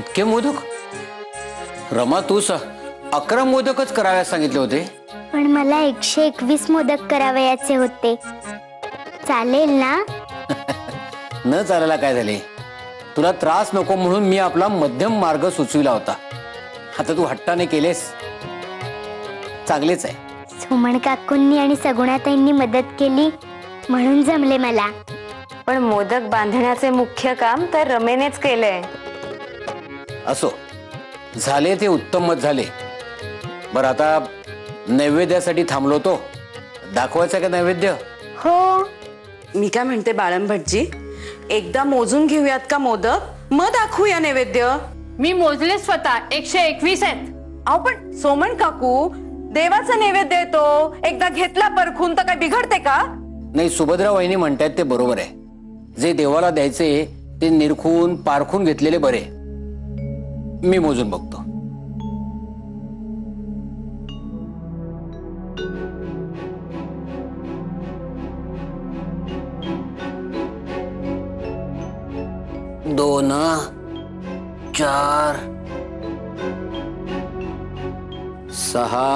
इतके मोदक? रमा तू 11 मोदकच कराव्यास सांगितले होते. पण मला 121 मोदक करावयाचे होते. चालेल ना? न चालायला काय झाले? तुला त्रास नको म्हणून मी आपला मध्यम मार्ग सुचविला होता. आता तू हट्टाने केलेस, चांगलेच आहे. सुमन काकूंनी आणि सगुणाताईंनी मदत केली म्हणून जमले मला. पण मोदक बांधण्याचे मुख्य काम तर रमेनेच केलंय. असो, झाले ते उत्तमच झाले. बरं, आता नैवेद्यासाठी थांबलो तो. दाखवायचा का नैवेद्य? हो. मी काय म्हणते बाळम भटजी, एकदा मोजून घेऊयात का मोदक, मग दाखवूया नैवेद्य. मी मोजले स्वतः, 121 आहेत. अहो पण सोमन काकू, देवाचा नैवेद्य येतो, एकदा घेतला परखून तर काय बिघडते का? नाही, सुभद्रा वहिनी म्हणतायत ते बरोबर आहे. जे देवाला द्यायचे ते निरखून पारखून घेतलेले बरे. मी मोजून बघतो. दोन, 4, 6.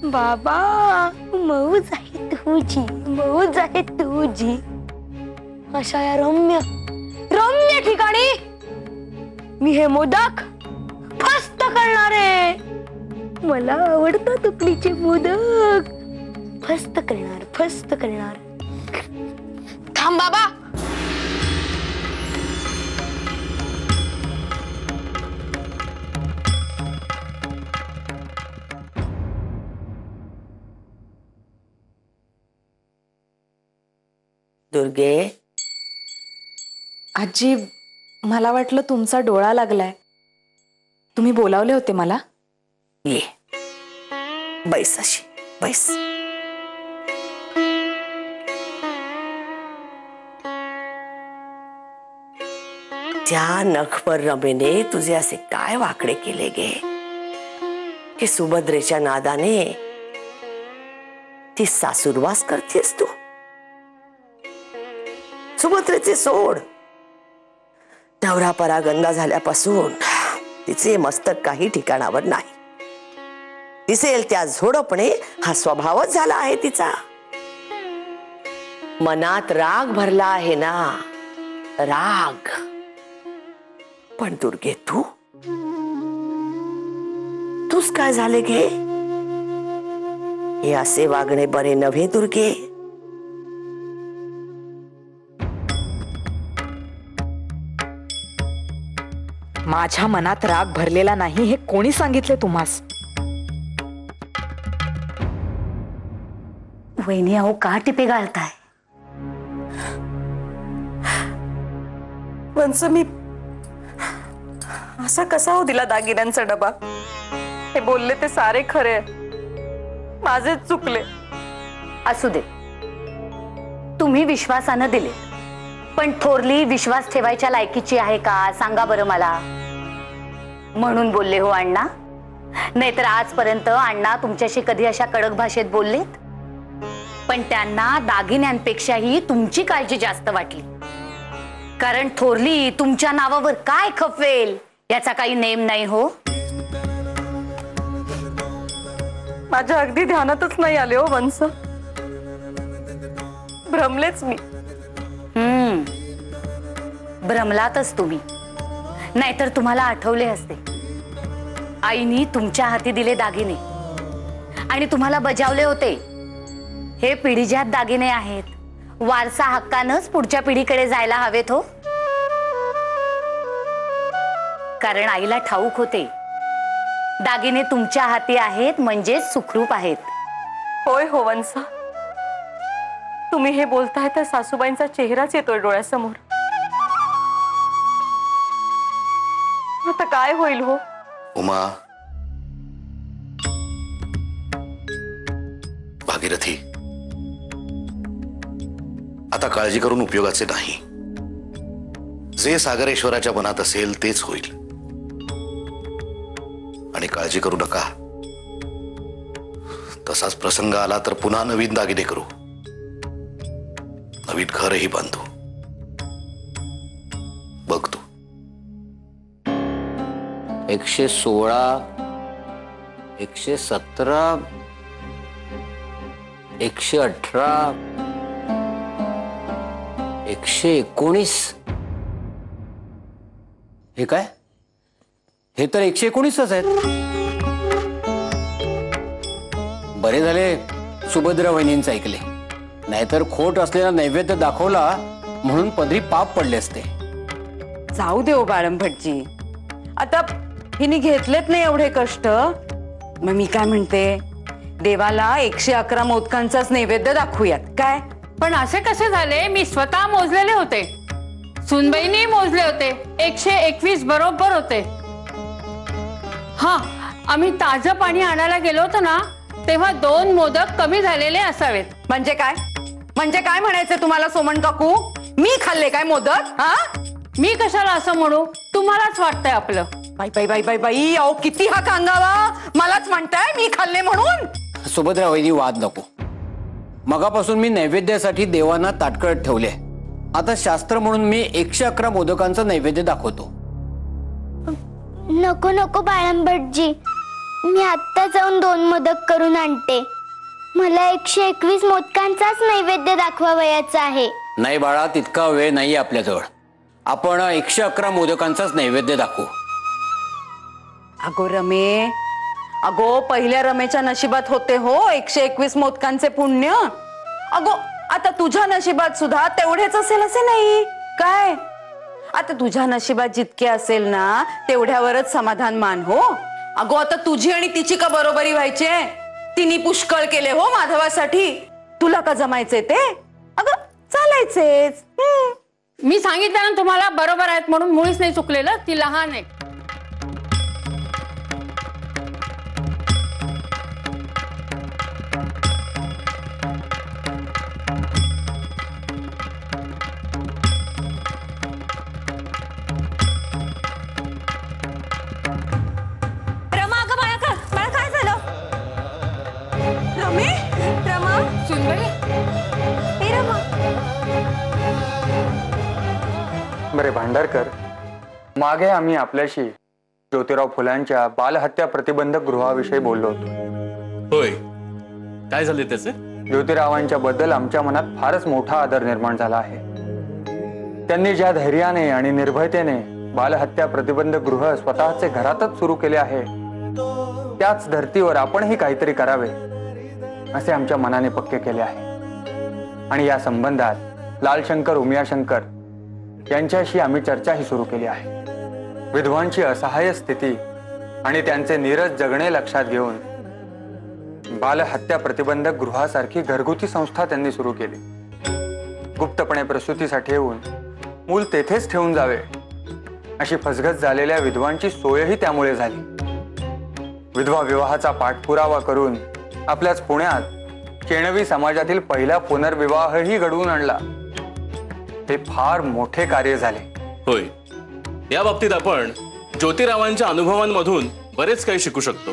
बाबा, मौज आहे तुझी, मौज आहे तुझी. अशा या रम्य रम्य ठिकाणी मी हे मोदक फस्त करणार आहे. मला आवडतात उकडीचे मोदक. फस्त करणार, फस्त करणार. थांब बाबा. दुर्गे. आजी, मला वाटलं तुमचा डोळा लागलाय. तुम्ही बोलावले होते मला? ये, बैस अशी, बैस. त्या नखपर रमेने तुझे असे काय वाकडे केले गे की सुभद्रेच्या नादाने ती सासूरवास करतेस तू. सुभद्रेचे सोड. नवरा परागंदा झाल्यापासून तिचे मस्तक काही ठिकाणावर नाही. दिसेल त्या झोडपणे हा स्वभावच झाला आहे तिचा. मनात राग भरला आहे ना, राग. पण दुर्गे, तूच काय झाले गे? हे असे वागणे बरे नव्हे दुर्गे. माझ्या मनात राग भरलेला नाही हे कोणी सांगितले तुम्हास? वहिनी, अहो का टिपे घालताय? वंस, मी असा कसा हो दिला दागिन्यांचा डबा? हे बोलले ते सारे खरे, माझेच चुकले. असू दे, तुम्ही विश्वासानं दिले, पण थोरली विश्वास ठेवायच्या लायकीची आहे का सांगा बरं मला. म्हणून बोलले हो अण्णा, नाहीतर आजपर्यंत अण्णा तुमच्याशी कधी अशा कडक भाषेत बोललेत? पण त्यांना दागिन्यांपेक्षाही तुमची काळजी जास्त वाटली. कारण थोरली तुमच्या नावावर काय खपवेल याचा काही नेम नाही हो. माझ्या अगदी ध्यानातच नाही आले हो वंस. भ्रमलेच मी. भ्रमलातच तुम्ही, नाहीतर तुम्हाला आठवले असते. आईनी तुमच्या हाती दिले दागिने आणि तुम्हाला बजावले होते, हे पिढीजात दागिने आहेत, वारसा हक्कानंच पुढच्या पिढीकडे जायला हवेत हो. कारण आईला ठाऊक होते दागिने तुमच्या हाती आहेत म्हणजे सुखरूप आहेत. होय हो वंस, तुम्ही हे बोलताय तर सासूबाईंचा चेहराच येतोय डोळ्यासमोर. आता काय होईल हो? उमा, भागीरथी, आता काळजी करून उपयोगाचे नाही. जे सागरेश्वराच्या मनात असेल तेच होईल. आणि काळजी करू नका, तसाच प्रसंग आला तर पुन्हा नवीन दागिने करू, नवीन घरही बांधू. बघ तू. 116, 117, 118, 119. हे काय? हे तर 119च आहेत. बरे झाले सुभद्रा वहिनींचं ऐकले, नाहीतर खोट असलेला नैवेद्य दाखवला म्हणून पदरी पाप पडले असते. जाऊ दे ओ बाळंभटजी, आता हिने घेतलेत नाही एवढे कष्ट. मग मी काय म्हणते, देवाला 111 मोदकांचाच नैवेद्य दाखवूयात काय? पण असे कसे झाले? मी स्वतः मोजलेले होते, सुनबाईनी मोजले होते, 121 बरोबर होते. हा, आम्ही ताजं पाणी आणायला गेलो होतो ना, तेव्हा 2 मोदक कमी झालेले असावेत. म्हणजे काय? म्हणजे काय म्हणायचं तुम्हाला सोमन काकू? मी खाल्ले काय मोदक? हा, मी कशाला असं म्हणू? तुम्हालाच वाटतंय आपलं. बाई बाई बाई बाई बाई, अहो किती हा कांगावा. मलाच म्हणताय मी खाल्ले म्हणून? सुभद्रा वहिनी वाद नको. मगापासून मी नैवेद्यासाठी देवांना ताटकळत ठेवले. आता शास्त्र म्हणून मी 111 मोदकांचं नैवेद्य दाखवतो. नको नको बाळंभटजी, मी आत्ता जाऊन 2 मोदक करून आणते. मला 121 मोदकांचाच नैवेद्य दाखवावयाचा आहे. नाही बाळा, तितका वेळ नाही आपल्याजवळ. आपण 111 मोदकांचाच नैवेद्य दाखवू. अगो रमे, अगो पहिल्या रमेच्या नशिबात होते हो 121 मोदकांचे पुण्य. अगो आता तुझ्या नशिबात सुद्धा तेवढेच असेल असे नाही काय? आता तुझ्या नशिबात जितके असेल ना तेवढ्यावरच समाधान मान हो. अगो आता तुझी आणि तिची का बरोबरी व्हायची? तिने पुष्कळ केले हो माधवासाठी, तुला का जमायचे ते? अगं चालायचेच. मी सांगितलं ना तुम्हाला, बरोबर आहेत म्हणून मुळीच नाही चुकलेलं. ती लहान आहे. बरे भांडारकर, मागे आम्ही आपल्याशी ज्योतिराव फुलांच्या बालहत्या प्रतिबंधक गृहाविषयी बोललो होतो. होय, काय झाले त्याचे? ज्योतिरावांच्या बद्दल आमच्या मनात फारच मोठा आदर निर्माण झाला आहे. त्यांनी ज्या धैर्याने आणि निर्भयतेने बालहत्या प्रतिबंधक गृह स्वतःचे घरातच सुरू केले आहे, त्याच धर्तीवर आपणही काहीतरी करावे असे आमच्या मनाने पक्के केले आहे. आणि या संबंधात लालशंकर उमियाशंकर यांच्याशी आम्ही चर्चाही सुरू केली आहे. विधवांची असहाय्य स्थिती आणि त्यांचे नीरस जगणे लक्षात घेऊन बालहत्या प्रतिबंधक गृहासारखी घरगुती संस्था त्यांनी सुरू केली. गुप्तपणे प्रसूतीसाठी येऊन मूल तेथेच ठेवून जावे अशी फसगत झालेल्या विधवांची सोयही त्यामुळे झाली. विधवा विवाहाचा पाठपुरावा करून आपल्याच पुण्यात केणवी समाजातील पहिला पुनर्विवाहही घडवून आणला. हे फार मोठे कार्य झाले. होय, या बाबतीत आपण ज्योतिरावांच्या अनुभवांमधून बरेच काही शिकू शकतो.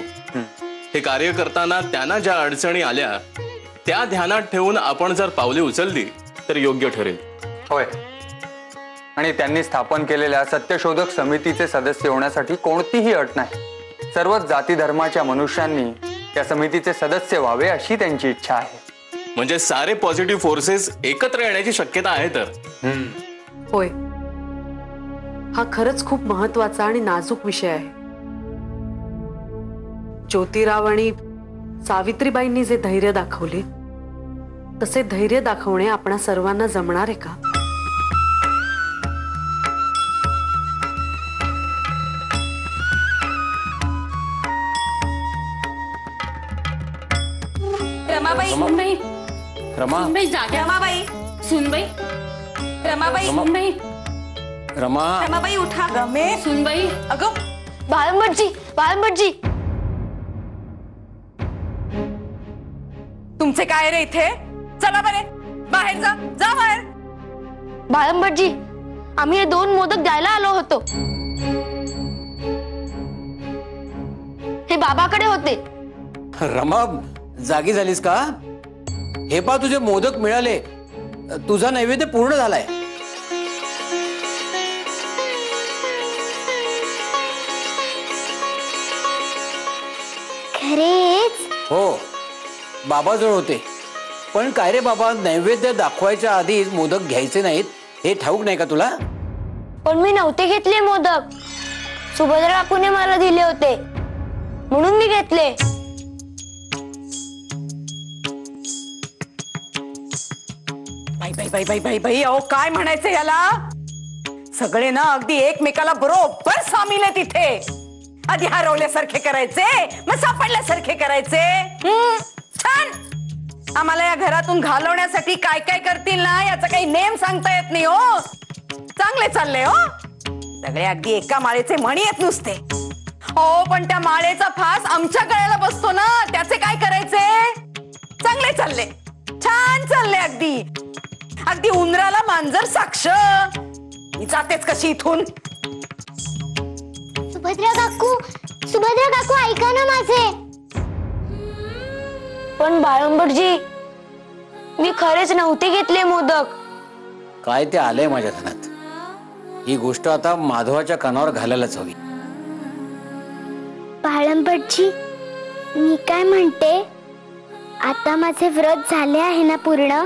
हे कार्य करताना त्यांना ज्या अडचणी आल्या त्या ध्यानात ठेवून आपण जर पावले उचलली तर योग्य ठरेल. होय, आणि त्यांनी स्थापन केलेल्या सत्यशोधक समितीचे सदस्य होण्यासाठी कोणतीही अट नाही. सर्वच जाती धर्माच्या मनुष्यांनी या समितीचे सदस्य व्हावे अशी त्यांची इच्छा आहे. म्हणजे सारे पॉझिटिव्ह फोर्सेस एकत्र येण्याची शक्यता आहे. तर होय, हा खरंच खूप महत्वाचा आणि नाजूक विषय आहे. ज्योतिराव आणि सावित्रीबाईंनी जे धैर्य दाखवले तसे धैर्य दाखवणे आपणा सर्वांना जमणार आहे का? रमाबाई, सुनबाई, रमा, सुनबाई जाग्या. रमाबाई, सुनबाई, रमाबाई, सुनबाई, रमा, रमाबाई उठा. रमे, सुनबाई. अगं बाळंभटजी, बाळंभटजी, तुमचे काय रे इथे? चला बरे बाहेर जा, जा बाहेर. बाळंभटजी, आम्ही हे 2 मोदक द्यायला आलो होतो. हे बाबाकडे होते. रमा, जागी झालीस का? हे पा तुझे मोदक मिळाले, तुझा नैवेद्य पूर्ण झालाय. खरेच? हो, बाबाजवळ होते. पण काय रे बाबा, नैवेद्य दाखवायच्या आधीच मोदक घ्यायचे नाहीत हे ठाऊक नाही का तुला? पण मी नव्हते घेतले मोदक. सुभद्रा काकूने मला दिले होते म्हणून मी घेतले. बाई बाई बाई बाई बाई बाई, अहो काय म्हणायचं याला? सगळे ना अगदी एकमेकाला बरोबर सामील आहे तिथे. आधी हरवल्यासारखे करायचे, मग सापडल्यासारखे करायचे. छान. आम्हाला या घरातून घालवण्यासाठी काय काय करतील ना याचा काही नेम सांगता येत नाही हो. चांगले चालले हो, सगळे अगदी एका माळेचे मणी आहेत नुसते. हो, पण त्या माळेचा फास आमच्या गळ्याला बसतो ना, त्याचे काय करायचे? चांगले चालले, छान चालले. अगदी अगदी उंदराला मांजर साक्ष. मी जातेच कशी इथून. सुभद्रा काकू ऐका ना माझे. पण बाळंबरजी, मी खरेच नव्हते घेतले मोदक. काय ते आलंय माझ्या ध्यानात. ही गोष्ट आता माधवाच्या कानावर घालायलाच हवी. बाळंबरजी, मी काय म्हणते, आता माझे व्रत झाले आहे ना पूर्ण,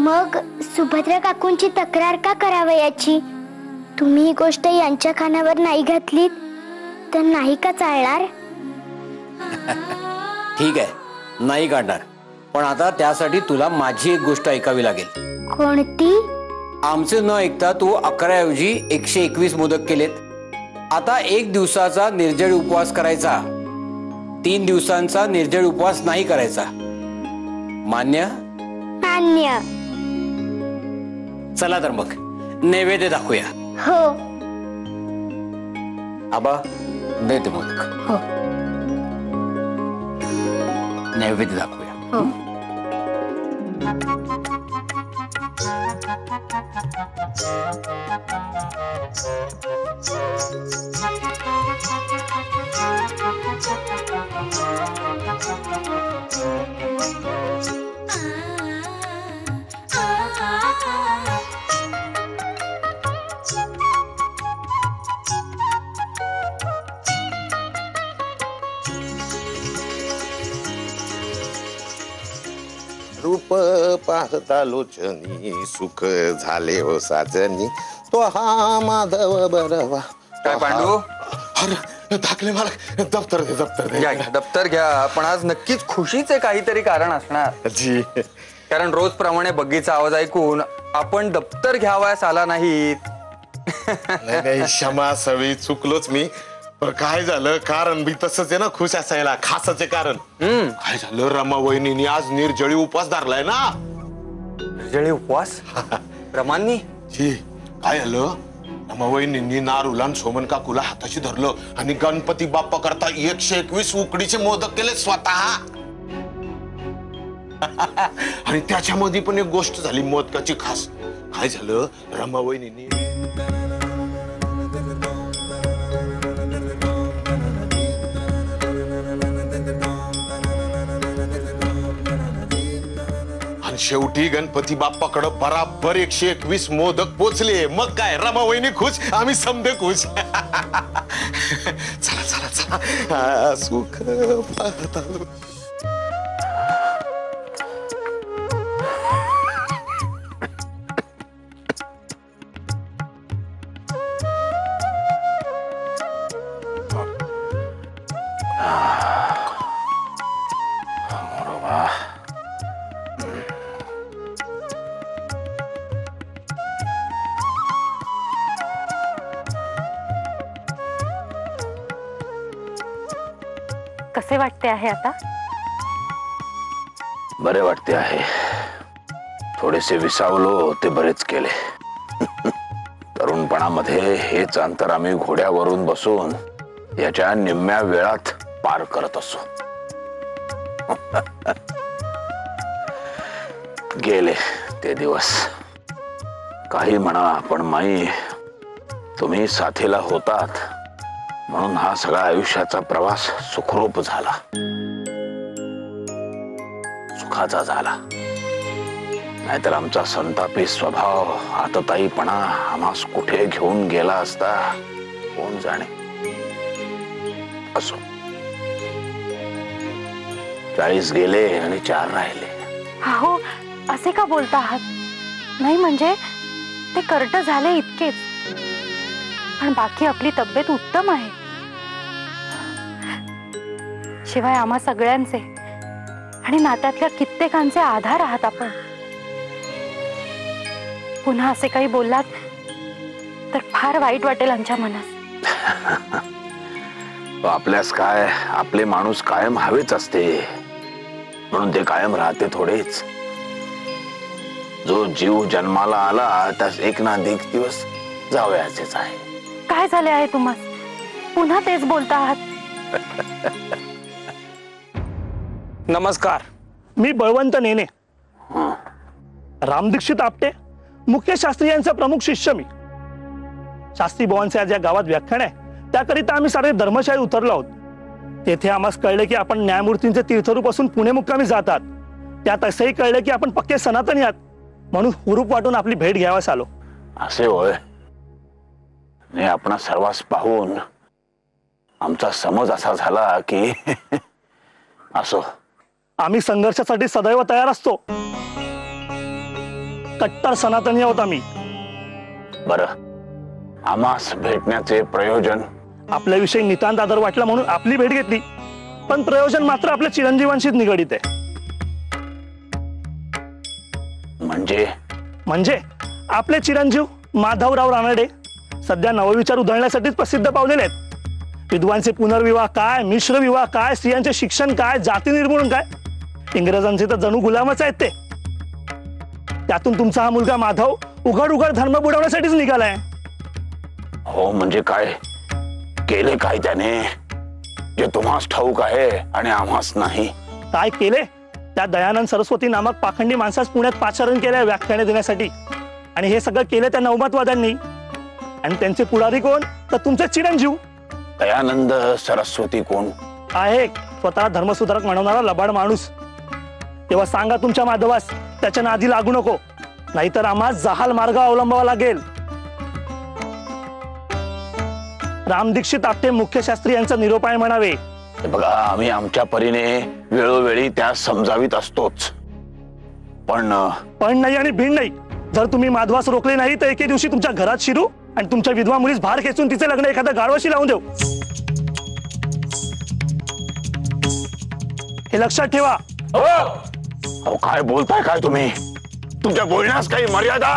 मग सुभद्रा काकूंची तक्रार का करावयाची? तुम्ही ही गोष्ट यांच्या कानावर नाही घातलीत तर नाही का चालणार? ठीक आहे, नाही काढणार. पण आता त्यासाठी तुला माझी एक गोष्ट ऐकावी लागेल. कोणती? आमचे न ऐकता तू 11 ऐवजी 121 मोदक केलेत. आता 1 दिवसाचा निर्जळ उपवास करायचा, 3 दिवसांचा निर्जळ उपवास नाही करायचा. मान्य? मान्य. चला तर मग नैवेद्य दाखवूया. हो. आबा, देते मोदक. हो. नैवेद्य दाखवूया. हो. रूप पाहता लोचनी सुख झाले हो साजनी, तो हा माधव बरवा. काय पांडू? अरे दाखले मला दप्तर दे, दप्तर दे. घ्या, दप्तर घ्या. पण आज नक्कीच खुशीचे काहीतरी कारण असणार जी. कारण रोज प्रमाणे बग्गीचा आवाज ऐकून आपण दप्तर घ्यावयास आला नाहीत. नाही, क्षमा सवी, चुकलोच मी. पण काय झालं, कारण बी तसंच आहे ना खुश असायला. खासाचे कारण काय झालं, रमा वहिनीने आज निर्जळी उपवास धरलाय ना. निर्जळी उपवास? रमांनी? जी. काय झालं, रमा वहिनींनी नारूला आणि सोमन काकूला हाताशी धरलं आणि गणपती बाप्पा करता 121 उकडीचे मोदक केले स्वतः. आणि त्याच्यामध्ये पण एक गोष्ट झाली मोदकाची खास. काय झालं, रमा वहिनींनी शेवटी गणपती बाप्पाकडे बराबर 121 मोदक पोचले. मग काय, रमा वहिनी खुश, आम्ही समजे खुश. चला चला चला, सुख पाहता. कसे वाटते आहे आता? बरे वाटते आहे. थोडेसे विसावलो ते बरेच केले. तरुणपणामध्ये हेच अंतर आम्ही घोड्यावरून बसून याच्या निम्म्या वेळात पार करत असो. गेले ते दिवस. काही म्हणा, पण माई, तुम्ही साथीला होतात म्हणून हा सगळा आयुष्याचा प्रवास सुखरूप झाला. सुखाचा झाला, नाहीतर आमचा संतापी स्वभाव आतताईपणा आम्हास कुठे घेऊन गेला असता कोण जाणे. असो, 40 गेले आणि 4 राहिले. अहो असे का बोलता आहात? नाही म्हणजे ते कर्ट झाले इतकेच, पण बाकी आपली तब्येत उत्तम आहे. शिवाय आम्हा सगळ्यांचे आणि नात्यातल्या कित्येकांचे आधार आहात आपण. पुन्हा असे काही बोललात तर फार वाईट वाटेल आमच्या मनास. आपल्यास काय, आपले माणूस कायम हवेच असते, म्हणून ते कायम राहते थोडेच. जो जीव जन्माला आला त्यास एक ना एक दिवस जावयाचेच आहे. काय झाले आहे तुम्हास? पुन्हा तेच बोलता आहात. नमस्कार, मी बळवंत नेने, रामदीक्षित आपटे, मुख्य शास्त्री यांचा प्रमुख शिष्य. मी शास्त्री बुवांचे आज या गावात व्याख्यान आहे, त्याकरिता आम्ही सारे धर्मशाळेत उतरलो आहोत. तेथे आम्हाला कळले की आपण न्यायमूर्तींचे तीर्थरूप असून पुणे मुक्कामी जातात. त्यात असंही कळलं की आपण पक्के सनातनी आहात, म्हणून हुरूप वाटून आपली भेट घ्यावास आलो. असे होय? नाही, आपण सर्वांस पाहून आमचा समज असा झाला की असो, आम्ही संघर्षासाठी सदैव तयार असतो. कट्टर सनातनी आहोत आम्ही. बरं, आम्हास भेटण्याचे प्रयोजन? आपल्याविषयी नितांत आदर वाटला म्हणून आपली भेट घेतली, पण प्रयोजन मात्र आपल्या चिरंजीवांशीच निगडीत आहे. म्हणजे आपले चिरंजीव माधवराव रानडे सध्या नवविचार उधळण्यासाठीच प्रसिद्ध पावलेले आहेत. विधवांचे पुनर्विवाह काय, मिश्र विवाह काय, स्त्रियांचे शिक्षण काय, जाती निर्मूलन काय, इंग्रजांचे तर जणू गुलामच आहेत ते. त्यातून तुमचा हा मुलगा माधव उघड उघड धर्म बुडवण्यासाठीच निघालाय. हो, म्हणजे काय केले काय त्याने जे तुम्हास ठाऊक आहे आणि आम्हास नाही? काय केले? त्या दयानंद सरस्वती नामक पाखंडी माणसास पुण्यात पाचारण केल्या व्याख्याने देण्यासाठी, आणि हे सगळं केलं त्या नवमतवाद्यांनी. आणि त्यांचे पुढारी कोण? तर तुमचे चिरंजीव. दयानंद सरस्वती कोण आहे? स्वतः धर्मसुधारक म्हणवणारा लबाड माणूस. तेव्हा सांगा तुमच्या माधवास त्याच्या नादी लागू नको, नाहीतर आम्हाला जहाल मार्ग अवलंबावा लागेल. रामदीक्षित आपटे मुख्य शास्त्री यांचा निरोपाय म्हणावे. बघा, आम्ही आमच्या परीने वेळोवेळी त्या समजावीत असतोच, पण नाही आणि भिण नाही. जर तुम्ही माधवास रोखले नाही तर एके दिवशी तुमच्या घरात शिरू आणि तुमच्या विधवा मुलीस भार खेचून तिचे लग्न एखाद्या गाढवाशी लावून देऊ. हे लक्षात ठेवा. अहो, काय बोलताय काय तुम्ही? तुमच्या बोलण्यास काही मर्यादा?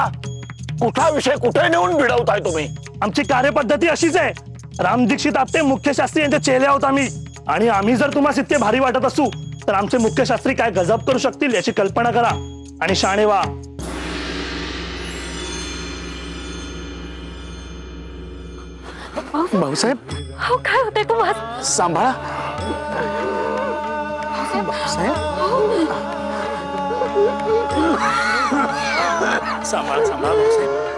कुठला विषय कुठे नेऊन भिडवताय तुम्ही? आमची कार्यपद्धती अशीच आहे. रामदीक्षित आपटे मुख्य शास्त्री यांचे चेले आहोत आम्ही, आणि आम्ही जर तुम्हाला इतके भारी वाटत असू तर आमचे मुख्य शास्त्री काय गजब करू शकतील याची कल्पना करा आणि शाणे व्हा. भाऊसाहेब, काय होते तुम्हाला? सांभाळा. सांभाळा भाऊसाहेब.